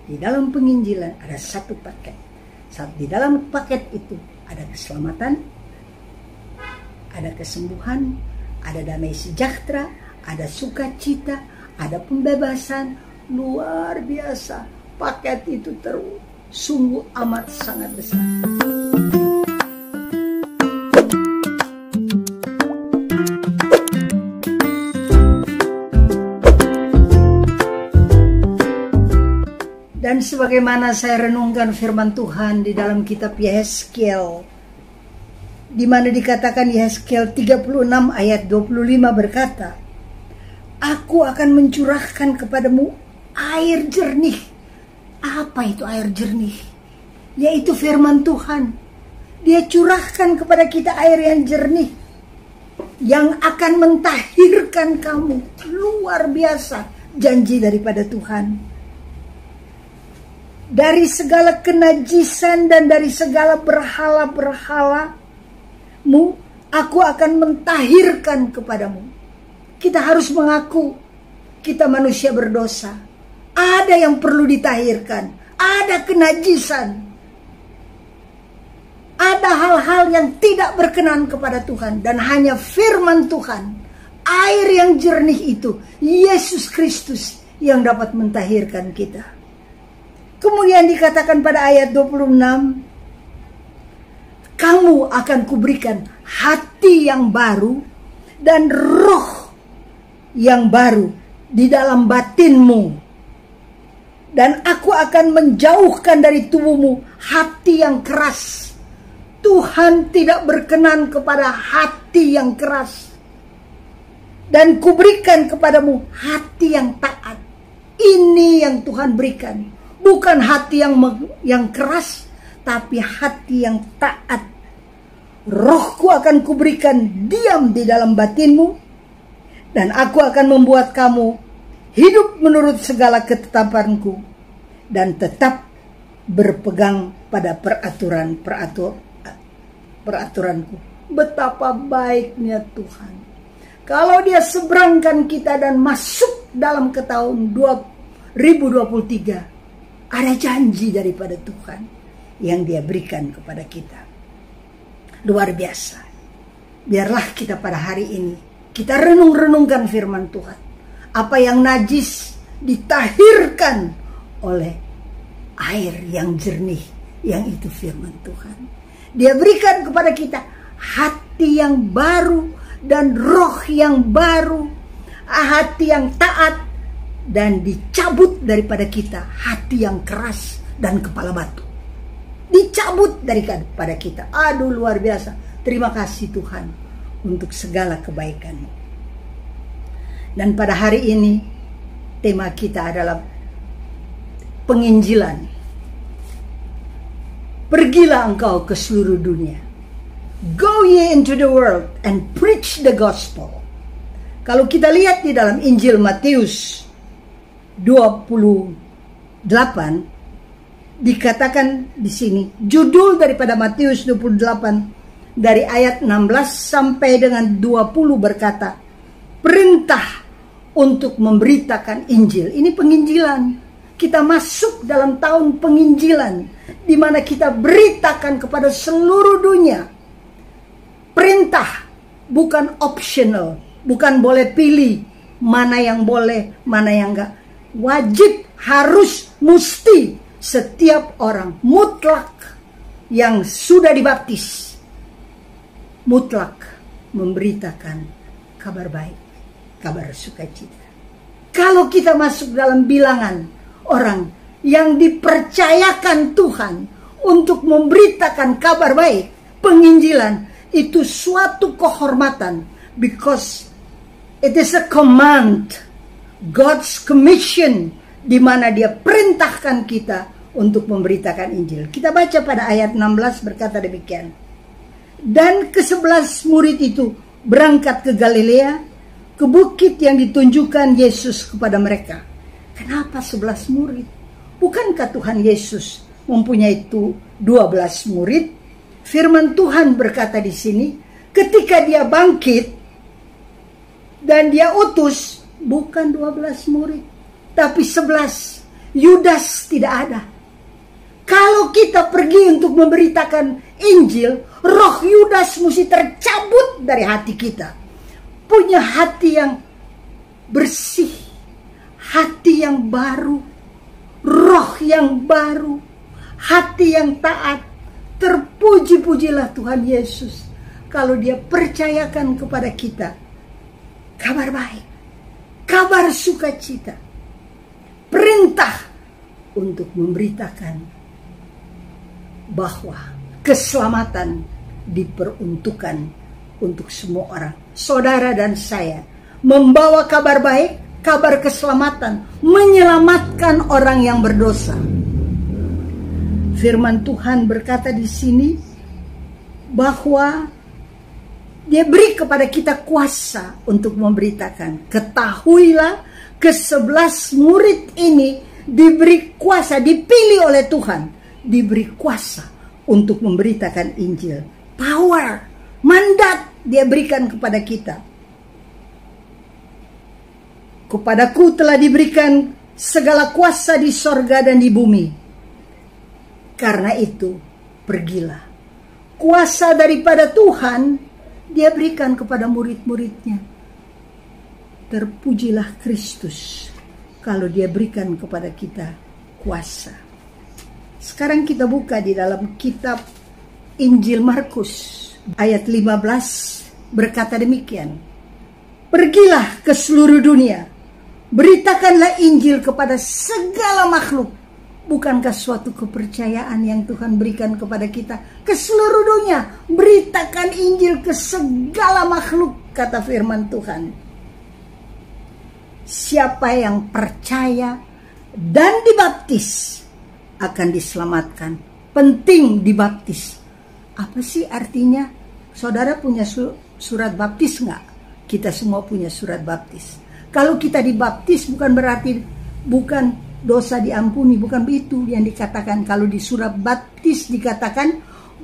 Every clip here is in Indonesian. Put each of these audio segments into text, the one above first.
Di dalam penginjilan ada satu paket. Di dalam paket itu ada keselamatan, ada kesembuhan, ada damai sejahtera, ada sukacita, ada pembebasan. Luar biasa. Paket itu sungguh amat sangat besar. Dan sebagaimana saya renungkan firman Tuhan di dalam kitab Yehezkiel, di mana dikatakan Yehezkiel 36 ayat 25 berkata, Aku akan mencurahkan kepadamu air jernih. Apa itu air jernih? Yaitu firman Tuhan. Dia curahkan kepada kita air yang jernih, yang akan mentahirkan kamu. Luar biasa janji daripada Tuhan. Dari segala kenajisan dan dari segala berhala-berhalamu, aku akan mentahirkan kepadamu. Kita harus mengaku kita manusia berdosa. Ada yang perlu ditahirkan, ada kenajisan, ada hal-hal yang tidak berkenan kepada Tuhan, dan hanya firman Tuhan, air yang jernih itu, Yesus Kristus yang dapat mentahirkan kita. Kemudian dikatakan pada ayat 26, kamu akan kuberikan hati yang baru dan roh yang baru di dalam batinmu. Dan aku akan menjauhkan dari tubuhmu hati yang keras. Tuhan tidak berkenan kepada hati yang keras. Dan kuberikan kepadamu hati yang taat. Ini yang Tuhan berikan. Bukan hati yang keras, tapi hati yang taat. Rohku akan kuberikan diam di dalam batinmu, dan aku akan membuat kamu hidup menurut segala ketetapanku, dan tetap berpegang pada peraturanku. Betapa baiknya Tuhan. Kalau Dia seberangkan kita dan masuk dalam ke tahun 2023, ada janji daripada Tuhan yang Dia berikan kepada kita. Luar biasa. Biarlah kita pada hari ini, kita renung-renungkan firman Tuhan. Apa yang najis ditahirkan oleh air yang jernih, yang itu firman Tuhan. Dia berikan kepada kita hati yang baru dan roh yang baru, hati yang taat, dan dicabut daripada kita hati yang keras dan kepala batu. Dicabut daripada kita. Aduh, luar biasa. Terima kasih Tuhan untuk segala kebaikan-Mu. Dan pada hari ini tema kita adalah penginjilan. Pergilah engkau ke seluruh dunia. Go ye into the world and preach the gospel. Kalau kita lihat di dalam Injil Matius 28, dikatakan di sini, judul daripada Matius 28 dari ayat 16 sampai dengan 20 berkata, perintah untuk memberitakan Injil. Ini penginjilan. Kita masuk dalam tahun penginjilan, di mana kita beritakan kepada seluruh dunia. Perintah, bukan optional, bukan boleh pilih mana yang boleh, mana yang enggak. Wajib, harus, mesti setiap orang mutlak yang sudah dibaptis mutlak memberitakan kabar baik, kabar sukacita. Kalau kita masuk dalam bilangan orang yang dipercayakan Tuhan untuk memberitakan kabar baik, penginjilan, itu suatu kehormatan, because it is a command, God's commission, di mana Dia perintahkan kita untuk memberitakan Injil. Kita baca pada ayat 16 berkata demikian. Dan ke-11 murid itu berangkat ke Galilea, ke bukit yang ditunjukkan Yesus kepada mereka. Kenapa 11 murid? Bukankah Tuhan Yesus mempunyai 12 murid? Firman Tuhan berkata di sini, ketika Dia bangkit dan Dia utus, bukan 12 murid, tapi 11. Yudas tidak ada. Kalau kita pergi untuk memberitakan Injil, roh Yudas mesti tercabut dari hati kita. Punya hati yang bersih, hati yang baru, roh yang baru, hati yang taat. Terpuji-pujilah Tuhan Yesus kalau Dia percayakan kepada kita kabar baik, kabar sukacita, perintah untuk memberitakan bahwa keselamatan diperuntukkan untuk semua orang. Saudara dan saya membawa kabar baik, kabar keselamatan, menyelamatkan orang yang berdosa. Firman Tuhan berkata di sini bahwa Dia beri kepada kita kuasa untuk memberitakan. Ketahuilah, ke-11 murid ini diberi kuasa, dipilih oleh Tuhan, diberi kuasa untuk memberitakan Injil. Power, mandat Dia berikan kepada kita. Kepadaku telah diberikan segala kuasa di sorga dan di bumi. Karena itu, pergilah. Kuasa daripada Tuhan Dia berikan kepada murid-muridnya. Terpujilah Kristus kalau Dia berikan kepada kita kuasa. Sekarang kita buka di dalam kitab Injil Markus ayat 15 berkata demikian. Pergilah ke seluruh dunia, beritakanlah Injil kepada segala makhluk. Bukankah suatu kepercayaan yang Tuhan berikan kepada kita? Ke seluruh dunia, beritakan Injil ke segala makhluk, kata firman Tuhan. Siapa yang percaya dan dibaptis akan diselamatkan. Penting dibaptis. Apa sih artinya? Saudara punya surat baptis nggak? Kita semua punya surat baptis. Kalau kita dibaptis bukan berarti bukan dosa diampuni, bukan begitu yang dikatakan. Kalau di surat baptis dikatakan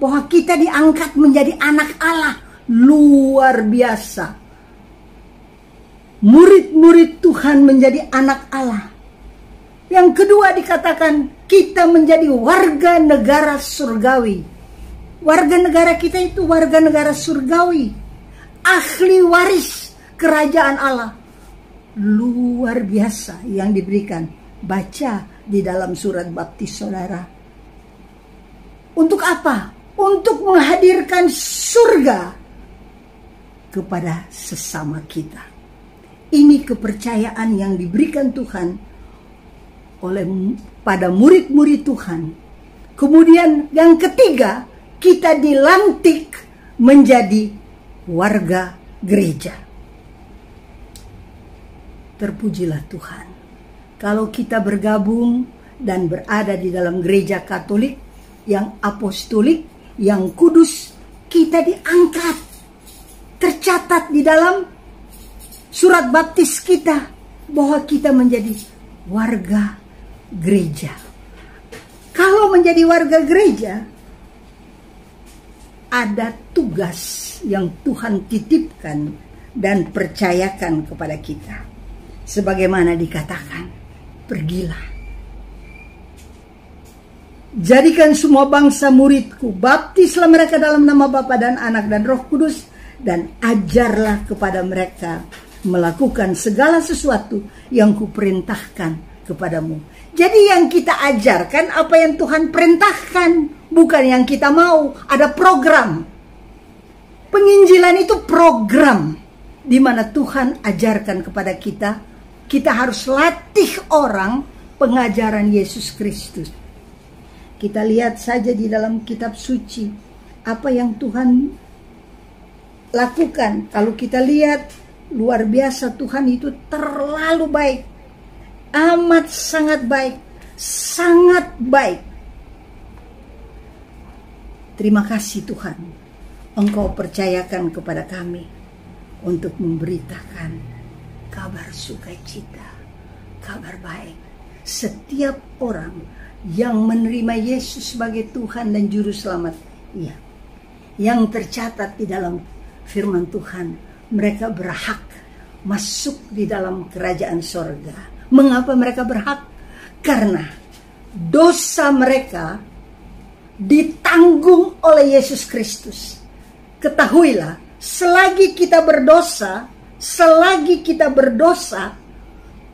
bahwa kita diangkat menjadi anak Allah. Luar biasa. Murid-murid Tuhan menjadi anak Allah. Yang kedua dikatakan kita menjadi warga negara surgawi. Warga negara kita itu warga negara surgawi. Ahli waris kerajaan Allah. Luar biasa yang diberikan. Baca di dalam surat baptis saudara. Untuk apa? Untuk menghadirkan surga kepada sesama kita. Ini kepercayaan yang diberikan Tuhan oleh pada murid-murid Tuhan. Kemudian yang ketiga, kita dilantik menjadi warga gereja. Terpujilah Tuhan. Kalau kita bergabung dan berada di dalam gereja Katolik yang apostolik, yang kudus, kita diangkat. Tercatat di dalam surat baptis kita bahwa kita menjadi warga gereja. Kalau menjadi warga gereja, ada tugas yang Tuhan titipkan dan percayakan kepada kita. Sebagaimana dikatakan, pergilah. Jadikan semua bangsa muridku, baptislah mereka dalam nama Bapa dan Anak dan Roh Kudus, dan ajarlah kepada mereka melakukan segala sesuatu yang kuperintahkan kepadamu. Jadi yang kita ajarkan apa yang Tuhan perintahkan, bukan yang kita mau. Ada program. Penginjilan itu program di mana Tuhan ajarkan kepada kita. Kita harus latih orang pengajaran Yesus Kristus. Kita lihat saja di dalam kitab suci apa yang Tuhan lakukan. Kalau kita lihat, luar biasa, Tuhan itu terlalu baik. Amat sangat baik. Sangat baik. Terima kasih Tuhan. Engkau percayakan kepada kami untuk memberitakan kabar sukacita, kabar baik. Setiap orang yang menerima Yesus sebagai Tuhan dan Juru Selamat, ya, yang tercatat di dalam firman Tuhan, mereka berhak masuk di dalam kerajaan sorga. Mengapa mereka berhak? karena dosa mereka ditanggung oleh Yesus Kristus. Ketahuilah, selagi kita berdosa,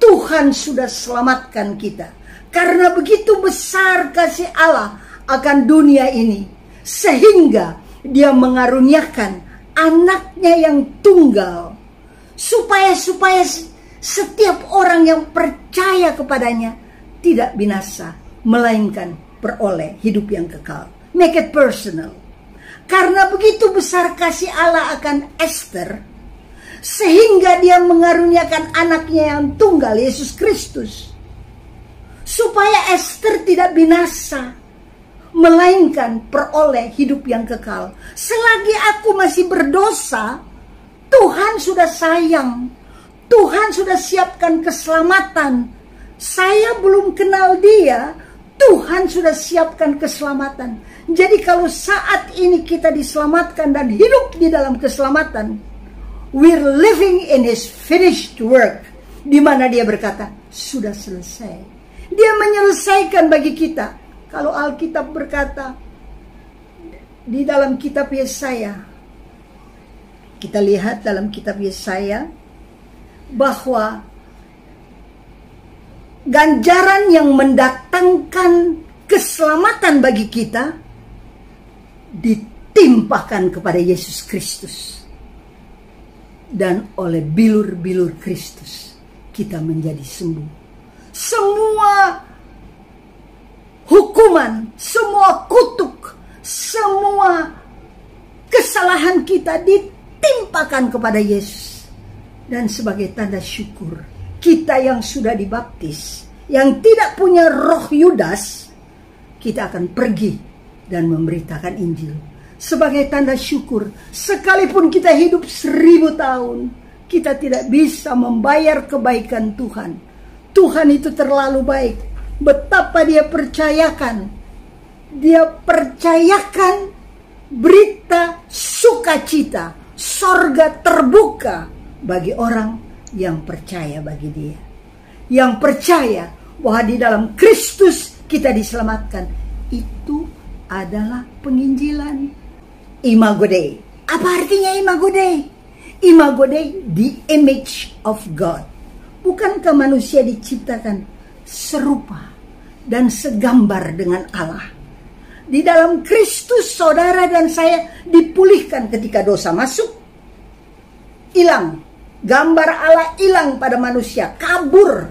Tuhan sudah selamatkan kita. Karena begitu besar kasih Allah akan dunia ini, sehingga Dia mengaruniakan anaknya yang tunggal, supaya setiap orang yang percaya kepadanya tidak binasa, melainkan beroleh hidup yang kekal. Make it personal. Karena begitu besar kasih Allah akan Esther, sehingga Dia mengaruniakan anaknya yang tunggal, Yesus Kristus, supaya Esther tidak binasa, melainkan peroleh hidup yang kekal. Selagi aku masih berdosa, Tuhan sudah sayang. Tuhan sudah siapkan keselamatan. Saya belum kenal Dia, Tuhan sudah siapkan keselamatan. Jadi kalau saat ini kita diselamatkan dan hidup di dalam keselamatan, we're living in His finished work, di mana Dia berkata, sudah selesai. Dia menyelesaikan bagi kita. Kalau Alkitab berkata di dalam kitab Yesaya, kita lihat dalam kitab Yesaya bahwa ganjaran yang mendatangkan keselamatan bagi kita ditimpakan kepada Yesus Kristus, dan oleh bilur-bilur Kristus kita menjadi sembuh. Semua hukuman, semua kutuk, semua kesalahan kita ditimpakan kepada Yesus. Dan sebagai tanda syukur, kita yang sudah dibaptis, yang tidak punya roh Yudas, kita akan pergi dan memberitakan Injil. Sebagai tanda syukur, sekalipun kita hidup 1000 tahun, kita tidak bisa membayar kebaikan Tuhan. Tuhan itu terlalu baik. Betapa Dia percayakan berita sukacita, sorga terbuka bagi orang yang percaya bagi Dia, yang percaya bahwa di dalam Kristus kita diselamatkan. Itu adalah penginjilan. Imago Dei. Apa artinya Imago Dei? Imago Dei, the image of God. Bukankah manusia diciptakan serupa dan segambar dengan Allah? Di dalam Kristus saudara dan saya dipulihkan ketika dosa masuk. Hilang. Gambar Allah hilang pada manusia. Kabur.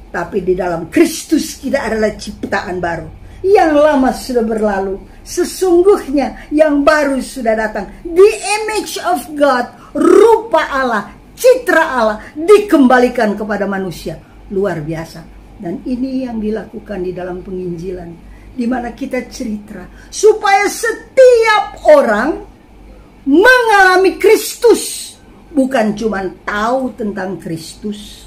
Tapi di dalam Kristus kita adalah ciptaan baru. Yang lama sudah berlalu. Sesungguhnya yang baru sudah datang. The image of God. Rupa Allah. Citra Allah. Dikembalikan kepada manusia. Luar biasa. Dan ini yang dilakukan di dalam penginjilan, di mana kita cerita supaya setiap orang mengalami Kristus. Bukan cuma tahu tentang Kristus,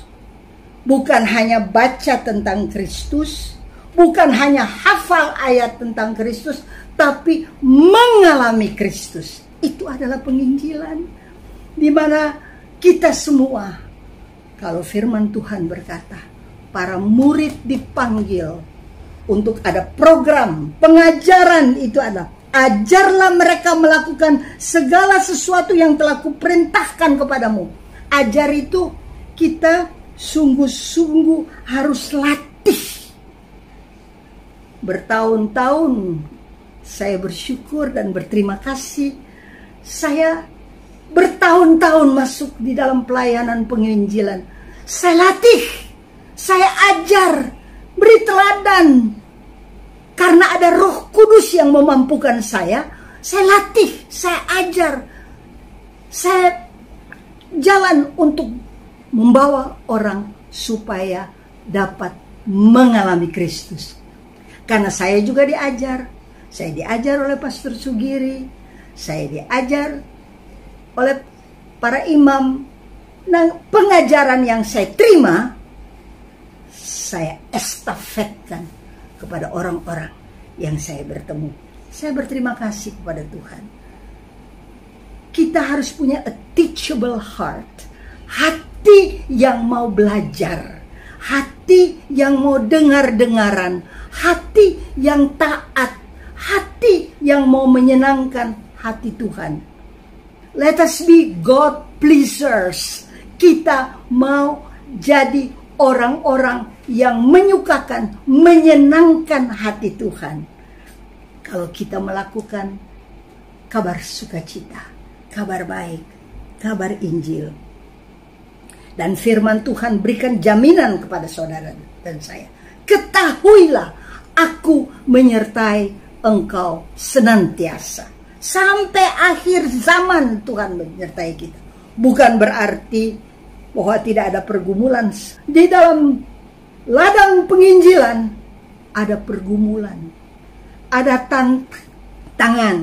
bukan hanya baca tentang Kristus, bukan hanya hafal ayat tentang Kristus, tapi mengalami Kristus. Itu adalah penginjilan, di mana kita semua, kalau firman Tuhan berkata, para murid dipanggil untuk ada program pengajaran. Itu adalah ajarlah mereka melakukan segala sesuatu yang telah kuperintahkan kepadamu. Ajar itu kita sungguh-sungguh harus latih. Bertahun-tahun saya bersyukur dan berterima kasih. Saya bertahun-tahun masuk di dalam pelayanan penginjilan. Saya latih, saya ajar, beri teladan. Karena ada Roh Kudus yang memampukan saya latih, saya ajar, saya jalan untuk membawa orang supaya dapat mengalami Kristus. Karena saya juga diajar. Saya diajar oleh Pastor Sugiri, saya diajar oleh para imam. Nah, pengajaran yang saya terima, saya estafetkan kepada orang-orang yang saya bertemu. Saya berterima kasih kepada Tuhan. Kita harus punya a teachable heart. Hati yang mau belajar. hati yang mau dengar-dengaran, hati yang taat, hati yang mau menyenangkan hati Tuhan. Let us be God pleasers. Kita mau jadi orang-orang yang menyukakan, menyenangkan hati Tuhan. Kalau kita melakukan kabar sukacita, kabar baik, kabar Injil. Dan firman Tuhan berikan jaminan kepada saudara dan saya. Ketahuilah, aku menyertai engkau senantiasa. Sampai akhir zaman Tuhan menyertai kita. Bukan berarti bahwa tidak ada pergumulan. Di dalam ladang penginjilan ada pergumulan, ada tantangan,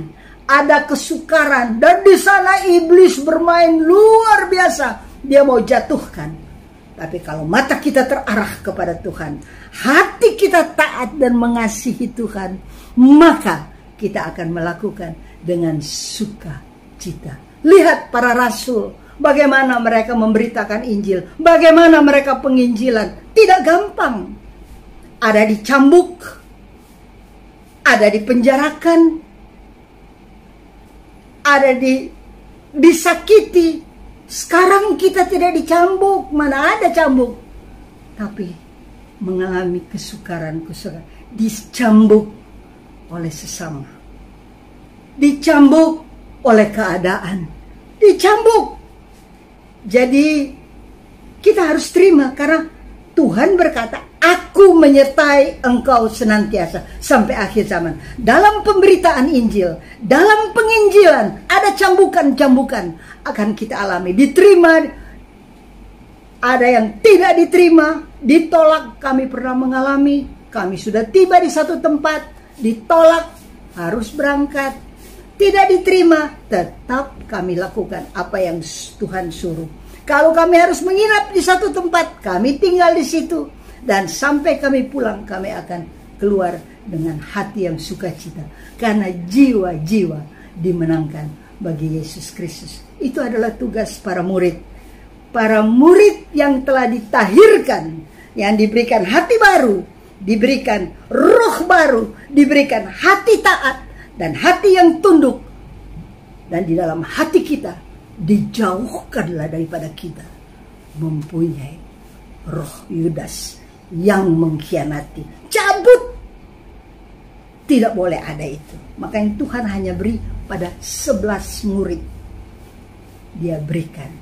ada kesukaran, dan di sana iblis bermain luar biasa. Dia mau jatuhkan. Tapi kalau mata kita terarah kepada Tuhan, hati kita taat dan mengasihi Tuhan, maka kita akan melakukan dengan sukacita. Lihat para rasul, bagaimana mereka memberitakan Injil, bagaimana mereka penginjilan. Tidak gampang. Ada dicambuk, ada dipenjarakan, ada disakiti. Sekarang kita tidak dicambuk, mana ada cambuk. Tapi mengalami kesukaran, dicambuk oleh sesama, dicambuk oleh keadaan, dicambuk. Jadi kita harus terima karena Tuhan berkata, aku menyertai engkau senantiasa sampai akhir zaman. Dalam pemberitaan Injil, dalam penginjilan, ada cambukan-cambukan akan kita alami. Diterima, ada yang tidak diterima, ditolak. Kami pernah mengalami, kami sudah tiba di satu tempat, ditolak, harus berangkat. Tidak diterima, tetap kami lakukan apa yang Tuhan suruh. Kalau kami harus menginap di satu tempat, kami tinggal di situ. Dan sampai kami pulang, kami akan keluar dengan hati yang sukacita. Karena jiwa-jiwa dimenangkan bagi Yesus Kristus. Itu adalah tugas para murid. Para murid yang telah ditahirkan, yang diberikan hati baru, diberikan roh baru, diberikan hati taat, dan hati yang tunduk. Dan di dalam hati kita, dijauhkanlah daripada kita mempunyai roh Yudas yang mengkhianati. Cabut, tidak boleh ada itu. Makanya Tuhan hanya beri pada 11 murid, dia berikan.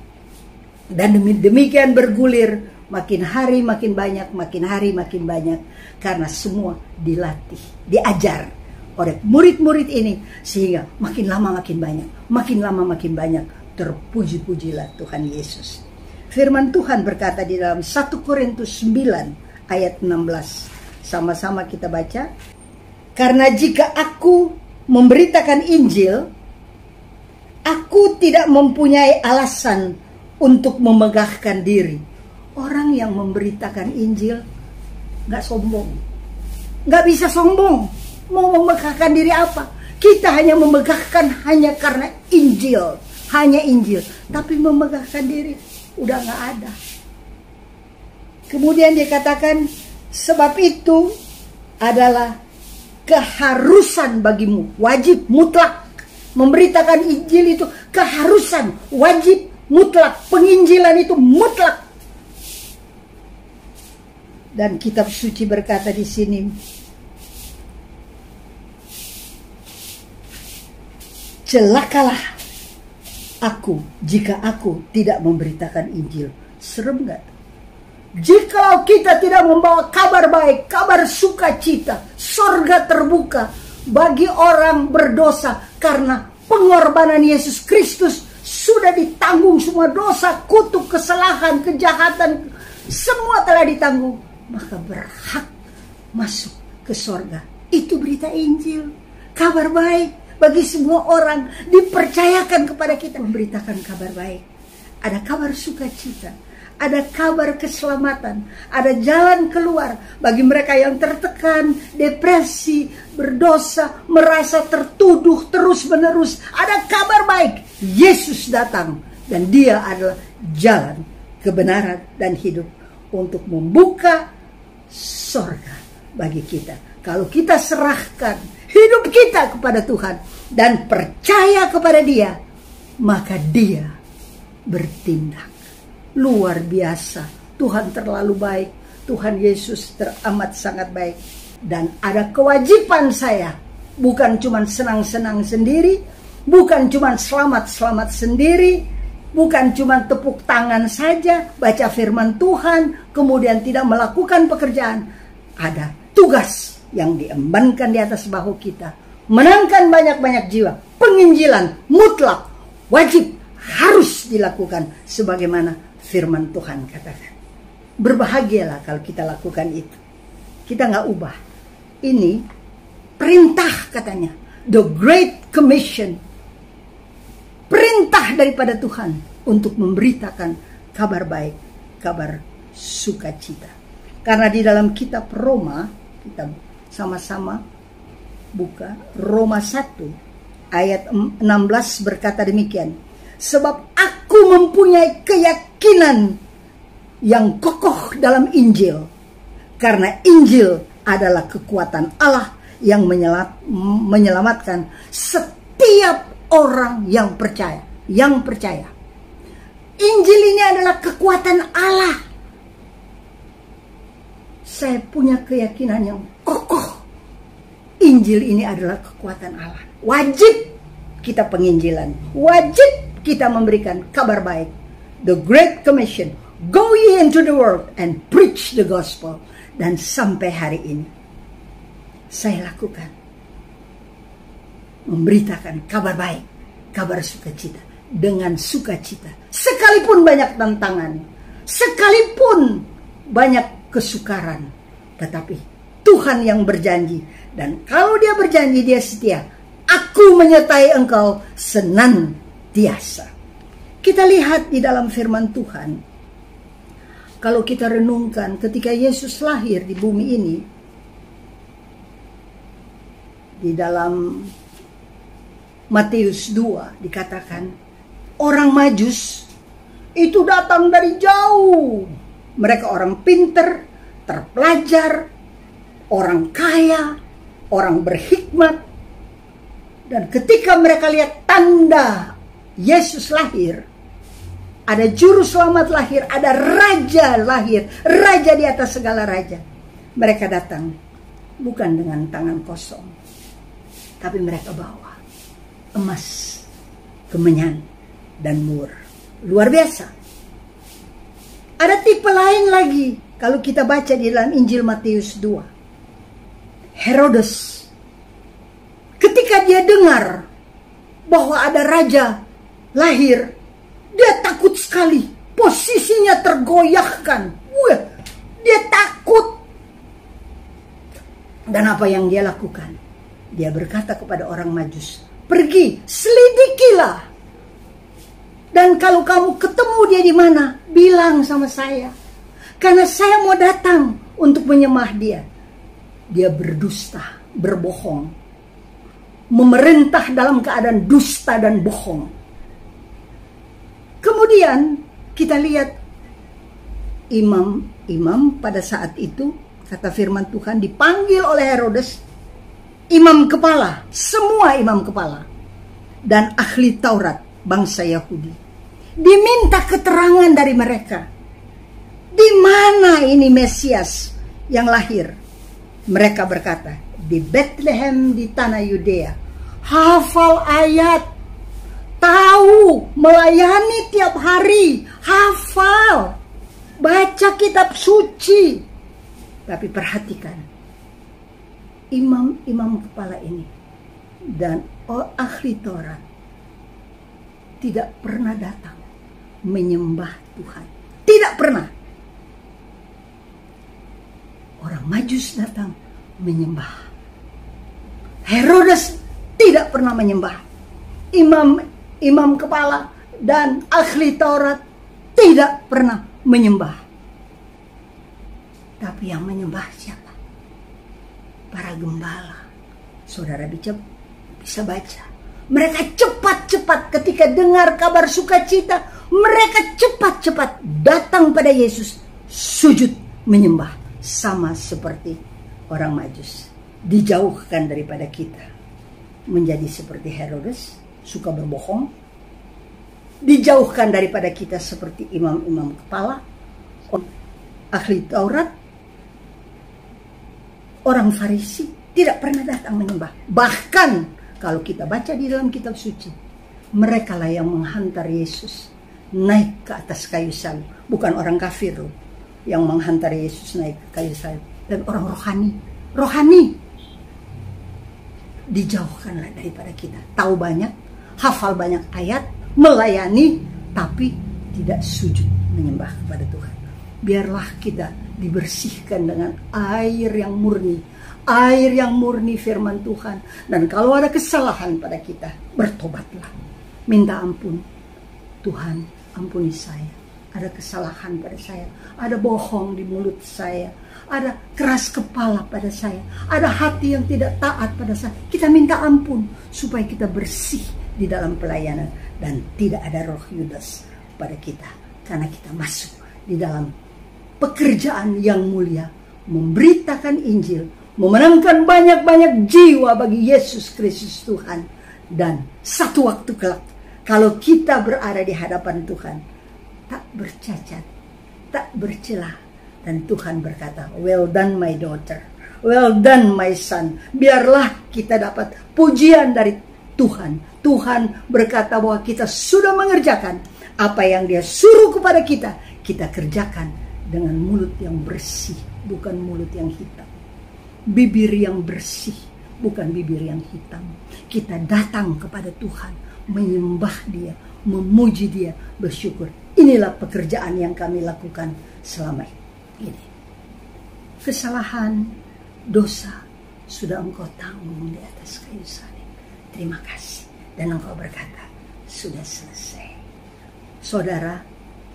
Dan demikian bergulir, makin hari makin banyak, makin hari makin banyak, karena semua dilatih, diajar oleh murid-murid ini, sehingga makin lama makin banyak, makin lama makin banyak. Terpuji-pujilah Tuhan Yesus. Firman Tuhan berkata di dalam 1 Korintus 9 ayat 16. Sama-sama kita baca. Karena jika aku memberitakan Injil, aku tidak mempunyai alasan untuk memegahkan diri. Orang yang memberitakan Injil gak sombong, gak bisa sombong. Mau memegahkan diri apa? Kita hanya memegahkan hanya karena Injil, hanya Injil. Tapi memegahkan diri udah gak ada. Kemudian dia katakan, sebab itu adalah keharusan bagimu, wajib mutlak. Memberitakan Injil itu keharusan, wajib mutlak. Penginjilan itu mutlak. Dan kitab suci berkata di sini, celakalah aku jika aku tidak memberitakan Injil. Serem gak? Jikalau kita tidak membawa kabar baik, kabar sukacita, sorga terbuka bagi orang berdosa, karena pengorbanan Yesus Kristus sudah ditanggung semua dosa, kutuk, kesalahan, kejahatan, semua telah ditanggung, maka berhak masuk ke sorga. Itu berita Injil, kabar baik bagi semua orang. Dipercayakan kepada kita memberitakan kabar baik. Ada kabar sukacita, ada kabar keselamatan, ada jalan keluar bagi mereka yang tertekan, depresi, berdosa, merasa tertuduh terus-menerus. Ada kabar baik, Yesus datang dan dia adalah jalan, kebenaran, dan hidup. untuk membuka sorga bagi kita. Kalau kita serahkan hidup kita kepada Tuhan dan percaya kepada Dia, maka Dia bertindak. Luar biasa. Tuhan terlalu baik. Tuhan Yesus teramat sangat baik. Dan ada kewajiban saya. Bukan cuma senang-senang sendiri. Bukan cuma selamat-selamat sendiri. Bukan cuma tepuk tangan saja. Baca firman Tuhan. Kemudian tidak melakukan pekerjaan. Ada tugas yang diembankan di atas bahu kita. Menangkan banyak-banyak jiwa. Penginjilan mutlak, wajib, harus dilakukan sebagaimana firman Tuhan katakan. Berbahagialah kalau kita lakukan itu. Kita nggak ubah. Ini perintah katanya. The Great Commission. Perintah daripada Tuhan untuk memberitakan kabar baik, kabar sukacita. Karena di dalam kitab Roma, kita sama-sama buka Roma 1 ayat 16 berkata demikian. Sebab aku mempunyai keyakinan yang kokoh dalam Injil. Karena Injil adalah kekuatan Allah yang menyelamatkan setiap orang yang percaya. Yang percaya. Injil ini adalah kekuatan Allah. Saya punya keyakinan yang kokoh. Injil ini adalah kekuatan Allah. Wajib kita penginjilan. Wajib kita memberikan kabar baik. The Great Commission. Go ye into the world and preach the gospel. Dan sampai hari ini saya lakukan. Memberitakan kabar baik. Kabar sukacita. Dengan sukacita. Sekalipun banyak tantangan. Sekalipun banyak kesukaran. Tetapi Tuhan yang berjanji. Dan kalau Dia berjanji, Dia setia. Aku menyertai engkau senantiasa. Kita lihat di dalam firman Tuhan. Kalau kita renungkan ketika Yesus lahir di bumi ini. Di dalam Matius 2 dikatakan. Orang Majus itu datang dari jauh. Mereka orang pinter, terpelajar, orang kaya, orang berhikmat. Dan ketika mereka lihat tanda Yesus lahir, ada juru selamat lahir, ada raja lahir, raja di atas segala raja. Mereka datang bukan dengan tangan kosong, tapi mereka bawa emas, kemenyan, dan mur. Luar biasa. Ada tipe lain lagi kalau kita baca di dalam Injil Matius 2. Herodes, ketika dia dengar bahwa ada raja lahir, dia takut sekali. Posisinya tergoyahkan. Dia takut. Dan apa yang dia lakukan? Dia berkata kepada orang Majus, pergi, selidikilah. Dan kalau kamu ketemu dia di mana, bilang sama saya. Karena saya mau datang untuk menyembah dia. Dia berdusta, berbohong. Memerintah dalam keadaan dusta dan bohong. Kemudian kita lihat imam pada saat itu, kata firman Tuhan, dipanggil oleh Herodes. Imam kepala, semua imam kepala. Dan ahli Taurat bangsa Yahudi. Diminta keterangan dari mereka. Di mana ini Mesias yang lahir? Mereka berkata, di Bethlehem di tanah Yudea. Hafal ayat. Tahu, melayani tiap hari. Hafal. Baca kitab suci. Tapi perhatikan. Imam-imam kepala ini. Dan ahli Taurat. Tidak pernah datang menyembah Tuhan. Tidak pernah. Orang Majus datang menyembah. Herodes tidak pernah menyembah. Imam kepala dan ahli Taurat tidak pernah menyembah. Tapi yang menyembah siapa? Para gembala. Saudara bisa baca. Mereka cepat-cepat ketika dengar kabar sukacita. Mereka cepat-cepat datang pada Yesus. sujud menyembah sama seperti orang Majus. Dijauhkan daripada kita menjadi seperti Herodes, suka berbohong. Dijauhkan daripada kita seperti imam-imam kepala, ahli Taurat, orang Farisi, tidak pernah datang menyembah. Bahkan kalau kita baca di dalam kitab suci, mereka lah yang menghantar Yesus naik ke atas kayu salib. Bukan orang kafir loh yang menghantar Yesus naik ke kayu salib, dan orang rohani. Dijauhkanlah daripada kita. Tahu banyak, hafal banyak ayat, melayani, tapi tidak sujud menyembah kepada Tuhan. Biarlah kita dibersihkan dengan air yang murni firman Tuhan. Dan kalau ada kesalahan pada kita, bertobatlah, minta ampun. Tuhan, ampuni saya, ada kesalahan pada saya, ada bohong di mulut saya, ada keras kepala pada saya, ada hati yang tidak taat pada saya. Kita minta ampun supaya kita bersih di dalam pelayanan dan tidak ada roh Yudas pada kita, karena kita masuk di dalam pekerjaan yang mulia, memberitakan Injil, memenangkan banyak-banyak jiwa bagi Yesus Kristus Tuhan. Dan satu waktu kelak, kalau kita berada di hadapan Tuhan, tak bercacat, tak bercelah, dan Tuhan berkata, well done my daughter, well done my son. Biarlah kita dapat pujian dari Tuhan. Tuhan berkata bahwa kita sudah mengerjakan apa yang Dia suruh kepada kita. Kita kerjakan dengan mulut yang bersih, bukan mulut yang hitam. Bibir yang bersih, bukan bibir yang hitam. Kita datang kepada Tuhan, menyembah Dia, memuji Dia, bersyukur. Inilah pekerjaan yang kami lakukan selama ini. Kesalahan, dosa sudah Engkau tanggung di atas kayu salib. Terima kasih. Dan Engkau berkata, sudah selesai. Saudara,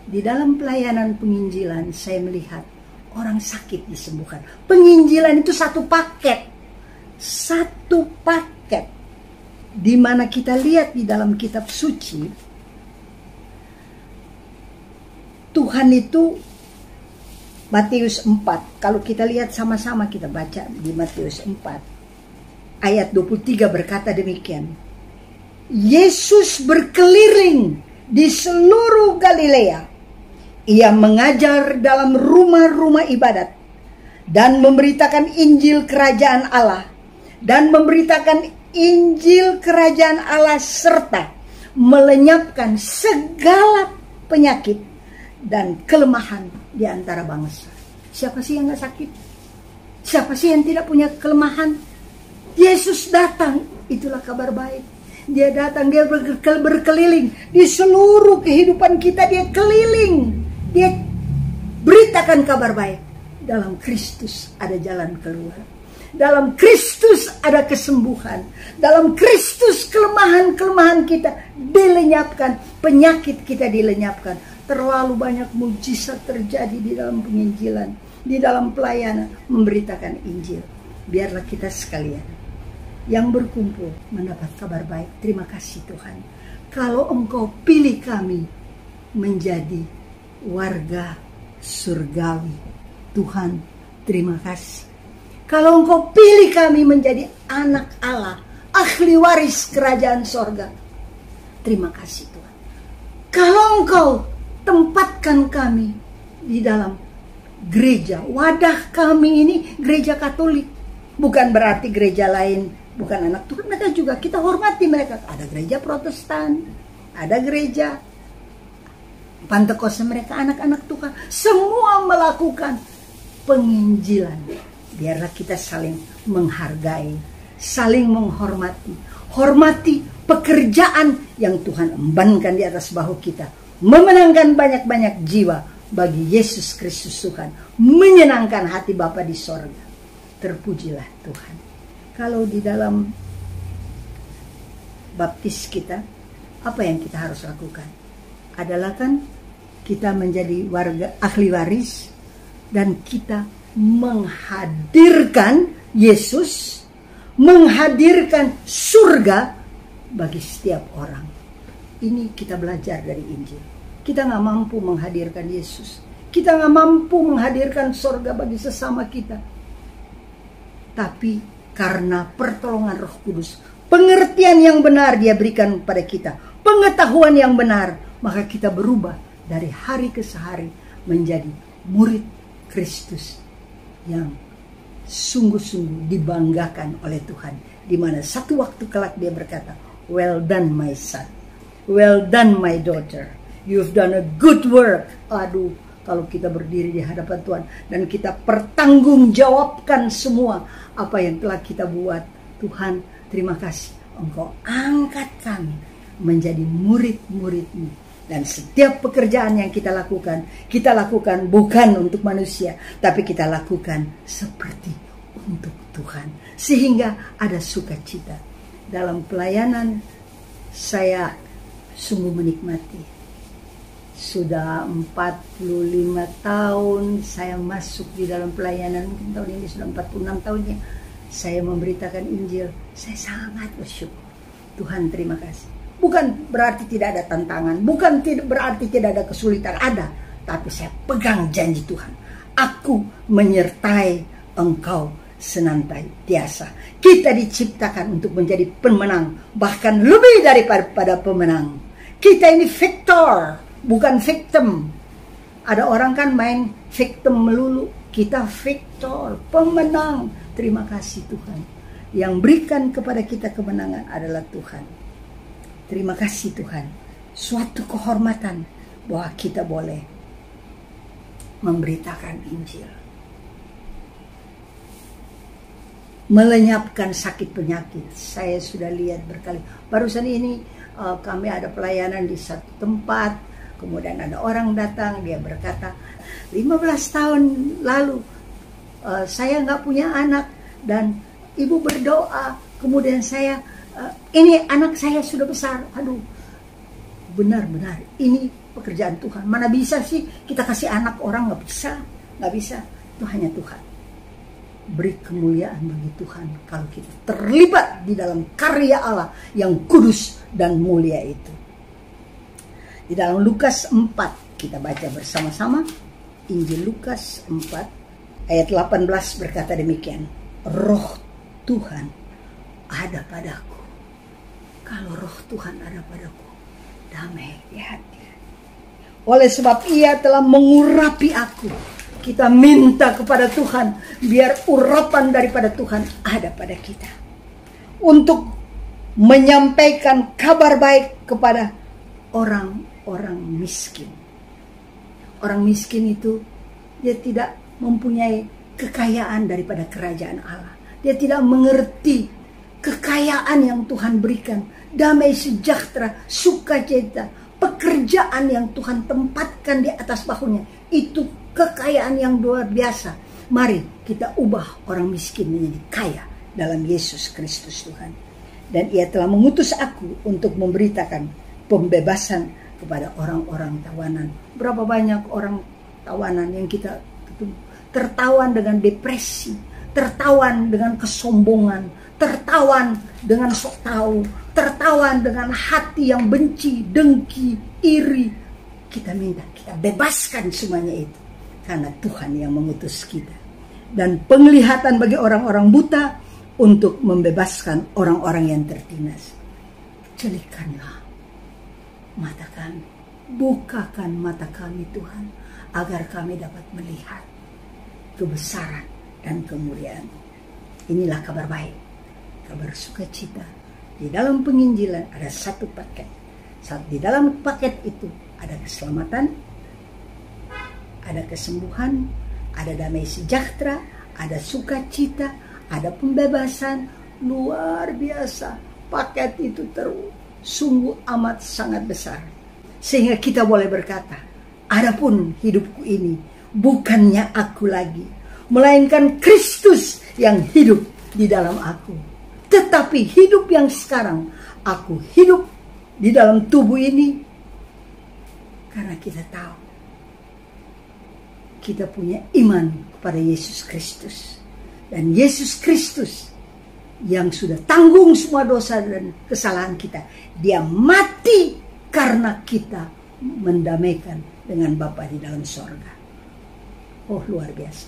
di dalam pelayanan penginjilan saya melihat orang sakit disembuhkan. Penginjilan itu satu paket. Satu paket. Di mana kita lihat di dalam kitab suci, Tuhan itu, Matius 4, kalau kita lihat sama-sama, kita baca di Matius 4 ayat 23 berkata demikian. Yesus berkeliling di seluruh Galilea. Ia mengajar dalam rumah-rumah ibadat dan memberitakan Injil kerajaan Allah, dan memberitakan Injil kerajaan Allah serta melenyapkan segala penyakit dan kelemahan di antara bangsa. Siapa sih yang gak sakit? Siapa sih yang tidak punya kelemahan? Yesus datang, itulah kabar baik. Dia datang, dia berkeliling di seluruh kehidupan kita. Dia keliling, dia beritakan kabar baik. Dalam Kristus ada jalan keluar. Dalam Kristus ada kesembuhan. Dalam Kristus kelemahan-kelemahan kita dilenyapkan, penyakit kita dilenyapkan. Terlalu banyak mujizat terjadi di dalam penginjilan, di dalam pelayanan memberitakan Injil. Biarlah kita sekalian yang berkumpul mendapat kabar baik. Terima kasih Tuhan. Kalau Engkau pilih kami menjadi warga surgawi, Tuhan, terima kasih. Kalau Engkau pilih kami menjadi anak Allah, ahli waris kerajaan sorga, terima kasih Tuhan. Kalau Engkau tempatkan kami di dalam gereja, wadah kami ini gereja Katolik, bukan berarti gereja lain bukan anak Tuhan. Mereka juga kita hormati mereka. Ada gereja Protestan, ada gereja Pentakosta, mereka anak-anak Tuhan. Semua melakukan penginjilan. Biarlah kita saling menghargai, saling menghormati. Hormati pekerjaan yang Tuhan embankan di atas bahu kita. Memenangkan banyak-banyak jiwa bagi Yesus Kristus Tuhan. Menyenangkan hati Bapa di sorga. Terpujilah Tuhan. Kalau di dalam baptis kita, apa yang kita harus lakukan? Adalah kan kita menjadi warga ahli waris, dan kita menghadirkan Yesus, menghadirkan surga bagi setiap orang. Ini kita belajar dari Injil. Kita nggak mampu menghadirkan Yesus. Kita nggak mampu menghadirkan sorga bagi sesama kita. Tapi karena pertolongan Roh Kudus, pengertian yang benar Dia berikan pada kita, pengetahuan yang benar, maka kita berubah dari hari ke hari menjadi murid Kristus yang sungguh-sungguh dibanggakan oleh Tuhan. Di mana satu waktu kelak Dia berkata, "Well done my son, well done my daughter, you've done a good work." Aduh, kalau kita berdiri di hadapan Tuhan dan kita pertanggungjawabkan semua apa yang telah kita buat. Tuhan, terima kasih, Engkau angkat kami menjadi murid-murid-Mu. Dan setiap pekerjaan yang kita lakukan bukan untuk manusia, tapi kita lakukan seperti untuk Tuhan. Sehingga ada sukacita. Dalam pelayanan saya sungguh menikmati. Sudah 45 tahun saya masuk di dalam pelayanan. Mungkin tahun ini sudah 46 tahunnya saya memberitakan Injil. Saya sangat bersyukur. Tuhan, terima kasih. Bukan berarti tidak ada tantangan, bukan berarti tidak ada kesulitan, ada. Tapi saya pegang janji Tuhan. Aku menyertai engkau senantiasa. Kita diciptakan untuk menjadi pemenang, bahkan lebih daripada pemenang. Kita ini victor, bukan victim. Ada orang kan main victim melulu. Kita victor, pemenang. Terima kasih Tuhan. Yang berikan kepada kita kemenangan adalah Tuhan. Terima kasih Tuhan. Suatu kehormatan bahwa kita boleh memberitakan Injil. Melenyapkan sakit penyakit. Saya sudah lihat berkali. Barusan ini kami ada pelayanan di satu tempat. Kemudian ada orang datang, dia berkata, 15 tahun lalu saya nggak punya anak. Dan ibu berdoa. Kemudian saya, ini anak saya sudah besar. Aduh, benar-benar ini pekerjaan Tuhan. Mana bisa sih kita kasih anak orang? Nggak bisa. Itu hanya Tuhan. Beri kemuliaan bagi Tuhan kalau kita terlibat di dalam karya Allah yang kudus dan mulia itu. Di dalam Lukas 4 kita baca bersama-sama. Injil Lukas 4 ayat 18 berkata demikian. Roh Tuhan ada padaku. Kalau roh Tuhan ada padaku, damai di hati. Oleh sebab Ia telah mengurapi aku. Kita minta kepada Tuhan, biar urapan daripada Tuhan ada pada kita. Untuk menyampaikan kabar baik kepada orang-orang miskin. Orang miskin itu, dia tidak mempunyai kekayaan daripada kerajaan Allah. Dia tidak mengerti kekayaan yang Tuhan berikan, damai sejahtera, sukacita, pekerjaan yang Tuhan tempatkan di atas bahunya. Itu kekayaan yang luar biasa. Mari kita ubah orang miskin menjadi kaya dalam Yesus Kristus Tuhan. Dan Ia telah mengutus aku untuk memberitakan pembebasan kepada orang-orang tawanan. Berapa banyak orang tawanan yang kita tertawan dengan depresi, tertawan dengan kesombongan, tertawan dengan sok tahu, tertawan dengan hati yang benci, dengki, iri. Kita minta, kita bebaskan semuanya itu. Karena Tuhan yang mengutus kita. Dan penglihatan bagi orang-orang buta untuk membebaskan orang-orang yang tertindas. Celikanlah mata kami. Bukakan mata kami Tuhan. Agar kami dapat melihat kebesaran dan kemuliaan. Inilah kabar baik, kabar sukacita. Di dalam penginjilan ada satu paket. Di dalam paket itu ada keselamatan, ada kesembuhan, ada damai sejahtera, ada sukacita, ada pembebasan. Luar biasa. Paket itu sungguh amat sangat besar. Sehingga kita boleh berkata, adapun hidupku ini bukannya aku lagi, melainkan Kristus yang hidup di dalam aku. Tetapi hidup yang sekarang aku hidup di dalam tubuh ini karena kita tahu kita punya iman kepada Yesus Kristus. Dan Yesus Kristus yang sudah tanggung semua dosa dan kesalahan kita, Dia mati karena kita mendamaikan dengan Bapa di dalam sorga. Oh, luar biasa.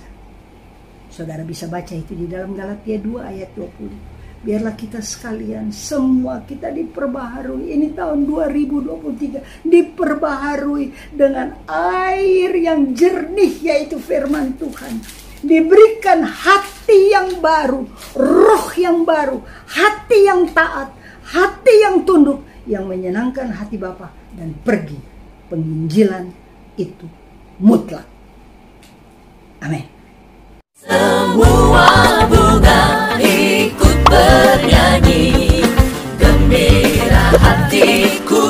Saudara bisa baca itu di dalam Galatia 2 ayat 20. Biarlah kita sekalian, semua kita diperbaharui. Ini tahun 2023, diperbaharui dengan air yang jernih, yaitu firman Tuhan. Diberikan hati yang baru, roh yang baru, hati yang taat, hati yang tunduk, yang menyenangkan hati Bapa, dan pergi. Penginjilan itu mutlak. Amin. Semua bunga ikut bernyanyi, gembira hatiku